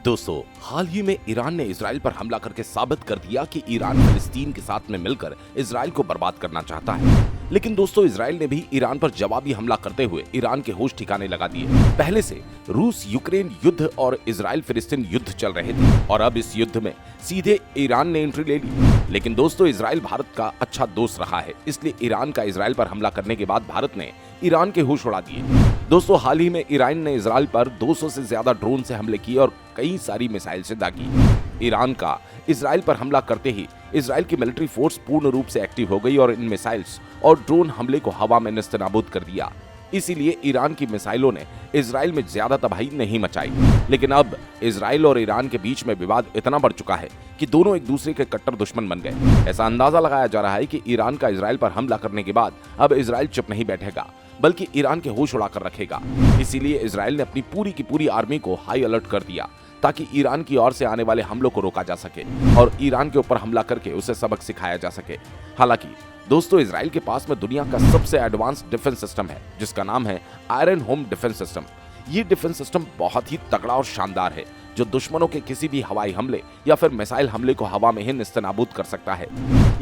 दोस्तों, हाल ही में ईरान ने इजराइल पर हमला करके साबित कर दिया कि ईरान फिलिस्तीन के साथ में मिलकर इजराइल को बर्बाद करना चाहता है। लेकिन दोस्तों, इजराइल ने भी ईरान पर जवाबी हमला करते हुए ईरान के होश ठिकाने लगा दिए। पहले से रूस यूक्रेन युद्ध और इजराइल फिलिस्तीन युद्ध चल रहे थे और अब इस युद्ध में सीधे ईरान ने एंट्री ले ली। लेकिन दोस्तों, इजराइल भारत का अच्छा दोस्त रहा है, इसलिए ईरान का इजराइल पर हमला करने के बाद भारत ने ईरान के होश उड़ा दिए। दोस्तों, हाल ही में ईरान ने इजराइल पर 200 से ज्यादा ड्रोन से हमले किए और कई सारी मिसाइल से दागी। ईरान का इजराइल पर हमला करते ही इजराइल की मिलिट्री फोर्स पूर्ण रूप से एक्टिव हो गई और इन मिसाइल्स और ड्रोन हमले को हवा में नेस्तनाबूद कर दिया। इसीलिए ईरान की मिसाइलों ने इजराइल में ज्यादा तबाही नहीं मचाई। लेकिन अब इजराइल और ईरान के बीच में विवाद इतना बढ़ चुका है कि दोनों एक दूसरे के कट्टर दुश्मन बन गए। ऐसा अंदाजा लगाया जा रहा है कि ईरान का इजराइल पर हमला करने के बाद अब इजराइल चुप नहीं बैठेगा, बल्कि ईरान के होश उड़ाकर रखेगा। इसीलिए इजराइल ने अपनी पूरी की पूरी आर्मी को हाई अलर्ट कर दिया ताकि ईरान की ओर से आने वाले हमलों को रोका जा सके और ईरान के ऊपर हमला करके उसे सबक सिखाया जा सके। हालांकि दोस्तों, इजराइल के पास में दुनिया का सबसे एडवांस डिफेंस सिस्टम है जिसका नाम है आयरन होम डिफेंस सिस्टम। ये डिफेंस सिस्टम बहुत ही तगड़ा और शानदार है जो दुश्मनों के किसी भी हवाई हमले या फिर मिसाइल हमले को हवा में ही नेस्तनाबूद कर सकता है।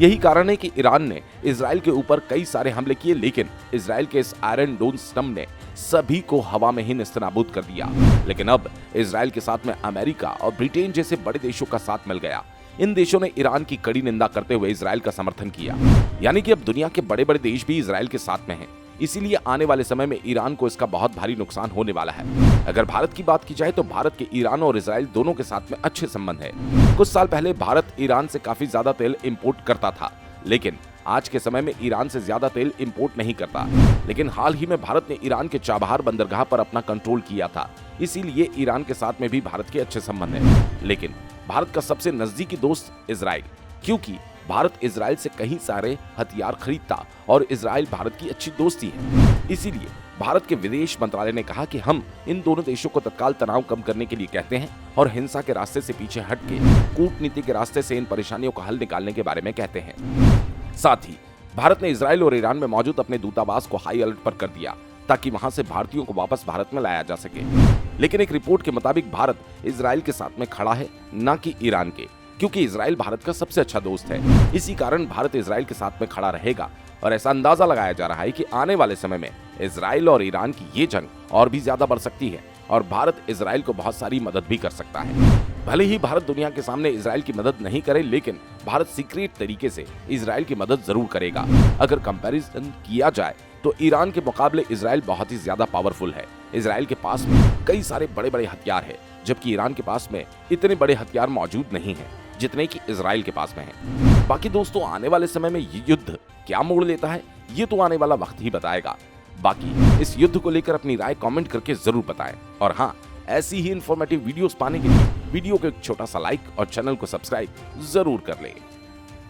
यही कारण है कि ईरान ने इजराइल के ऊपर कई सारे हमले किए, लेकिन इजराइल के इस आयरन डोम सिस्टम ने सभी को हवा में ही नेस्तनाबूद कर दिया। लेकिन अब इजराइल के साथ में अमेरिका और ब्रिटेन जैसे बड़े देशों का साथ मिल गया। इन देशों ने ईरान की कड़ी निंदा करते हुए इजराइल का समर्थन किया। यानी कि अब दुनिया के बड़े बड़े देश भी इजराइल के साथ में हैं। इसीलिए आने वाले समय में ईरान को इसका बहुत भारी नुकसान होने वाला है। अगर भारत की बात की जाए तो भारत के ईरान और इजराइल दोनों के साथ में अच्छे संबंध है। कुछ साल पहले भारत ईरान से काफी ज्यादा तेल इंपोर्ट करता था, लेकिन आज के समय में ईरान से ज्यादा तेल इंपोर्ट नहीं करता। लेकिन हाल ही में भारत ने ईरान के चाबहार बंदरगाह पर अपना कंट्रोल किया था, इसीलिए ईरान के साथ में भी भारत के अच्छे संबंध है। लेकिन भारत का सबसे नजदीकी दोस्त इजराइल, क्योंकि भारत इजराइल से कई सारे हथियार खरीदता और इजराइल भारत की अच्छी दोस्ती है। इसीलिए भारत के विदेश मंत्रालय ने कहा कि हम इन दोनों देशों को तत्काल तनाव कम करने के लिए कहते हैं और हिंसा के रास्ते से पीछे हटके कूटनीति के रास्ते से इन परेशानियों का हल निकालने के बारे में कहते हैं। साथ ही भारत ने इजराइल और ईरान में मौजूद अपने दूतावास को हाई अलर्ट पर कर दिया ताकि वहां से भारतीयों को वापस भारत में लाया जा सके। लेकिन एक रिपोर्ट के मुताबिक भारत इजराइल के साथ में खड़ा है, न कि ईरान के, क्योंकि इजराइल भारत का सबसे अच्छा दोस्त है। इसी कारण भारत इजराइल के साथ में खड़ा रहेगा और ऐसा अंदाजा लगाया जा रहा है कि आने वाले समय में इजराइल और ईरान की ये जंग और भी ज्यादा बढ़ सकती है और भारत इजराइल को बहुत सारी मदद भी कर सकता है। भले ही भारत दुनिया के सामने इजराइल की मदद नहीं करे, लेकिन भारत सीक्रेट तरीके से इजराइल की मदद जरूर करेगा। अगर कंपैरिजन किया जाए तो ईरान के मुकाबले इजराइल बहुत ही ज्यादा पावरफुल है। इजराइल के पास में कई सारे बड़े बड़े हथियार है, जबकि ईरान के पास में इतने बड़े हथियार मौजूद नहीं है जितने कि इजराइल के पास में है। बाकी दोस्तों, आने वाले समय में ये युद्ध क्या मोड़ लेता है, ये तो आने वाला वक्त ही बताएगा। बाकी इस युद्ध को लेकर अपनी राय कमेंट करके जरूर बताएं। और हाँ, ऐसी ही इंफॉर्मेटिव वीडियोस पाने के लिए वीडियो को एक छोटा सा लाइक और चैनल को सब्सक्राइब जरूर कर लें।